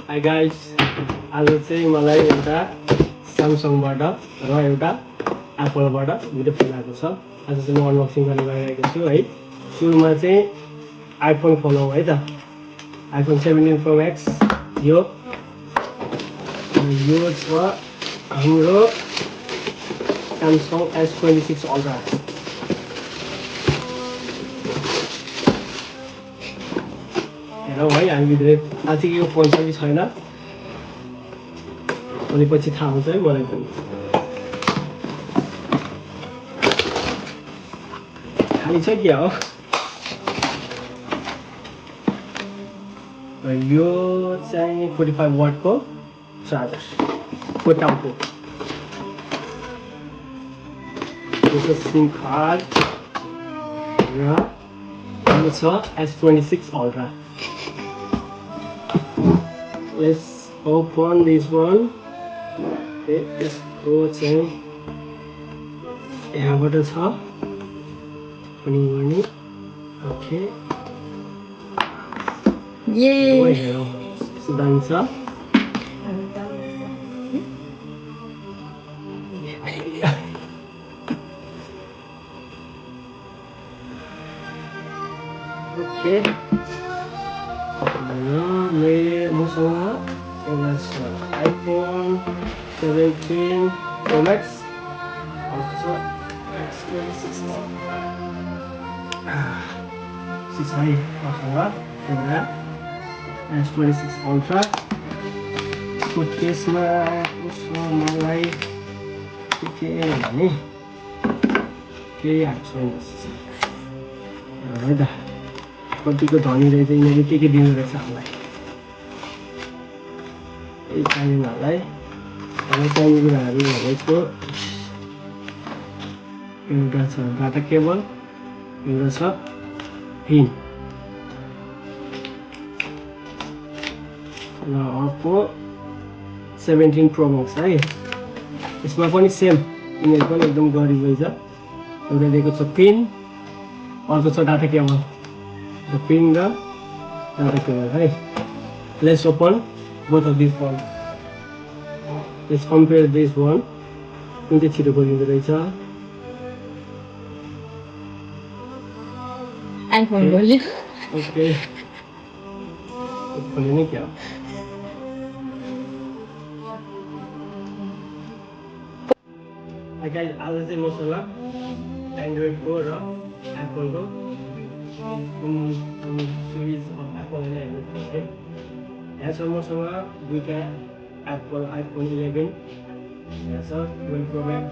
High guys, आज चाहिँ मलाई एउटा स्यामसङबाट र एउटा एप्पलबाट दुईवटा फोन आएको छ। आज चाहिँ म अनबक्सिङ गर्न गइरहेको छु है। सुरुमा चाहिँ आइफोन फोन हो है त, आइफोन 17 प्रो मैक्स यो छ हाम्रो स्यामसङ S26 अल्ट्रा। हेरौँ है हामीभित्र आज यो फोन छ कि छैन अनि पछि थाहा हुन्छ है मलाई पनि। खाली छ क्या हो? यो चाहिँ 45 वाटको चार्जर कोटाउको। यो सिम कार्ड र यो छ S26 ultra. Let's open this one. Okay, यसको चाहिँ यहाँबाट छ ओपनिङ गर्ने। ओके, हेरौँ यस्तो दामी छ। ओके, मसँग एउटा छ आइफोन 17 प्रो मैक्स S26 है मसँग एउटा S26 अल्ट्रा। यसको केसमा उसको मलाई के भने केही आएको छैन है त। कतिको धनी रहेछ यिनीहरूले के दिनु रहेछ हामीलाई। यही चाहिनेहरूलाई हामीलाई चाहिने कुराहरू भनेको एउटा छ डाटा केबल, एउटा छ पिन र अर्को 17 प्रो मैक्स है। यसमा पनि सेम यिनीहरू पनि एकदम गरिबै छ। एउटा दिएको छ पिन, अर्को छ डाटा केबल। The pin र डाटा केबल है। Let's open both of these one. Let's compare this one. कुन चाहिँ छिटो खोलिँदो रहेछ? आइफोन खोल्यो। ओके, खोल्यो नि क्या? गाइस, आज चाहिँ मसँग एन्ड्रोइडको र एप्पलको सिरिज एप्पल है। यहाँ छ मसँग दुईवटा एप्पल आइफोन 11, यहाँ छ 12 प्रो मैक्स,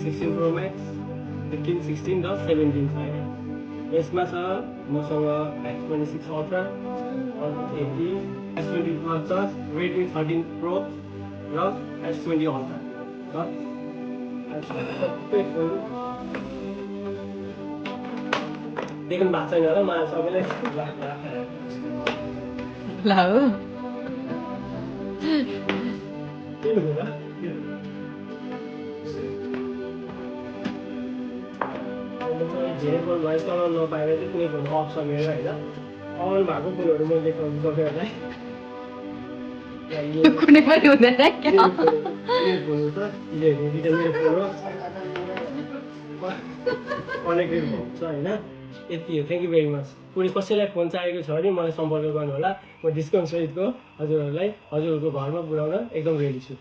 16 प्रो मैक्स, 15, 16 र 17 छ है। यसमा छ मसँग S26 अल्ट्रा, S20 प्लस छ, रेडमी 13 प्रो र S20 अल्ट्रा र देख्नु भएको छैन होला मलाई सबैलाई ला हो धेरै फोन भयो चलाउनु नपाएर चाहिँ कुनै फोन अफ छ मेरो होइन। अन भएको फोनहरू मैले देखाउनु तपाईँहरूलाई कुनै पनि हुँदैन क्या? फोन छ मेरो फोन हो कनेक्टेड भएको छ होइन। यति हो, थ्याङ्क यू भेरी मच। कुनै कसैलाई फोन चाहिएको छ भने मलाई सम्पर्क गर्नुहोला। म डिस्काउन्ट सहितको हजुरहरूलाई हजुरहरूको घरमा पुऱ्याउन एकदम रेडी छु।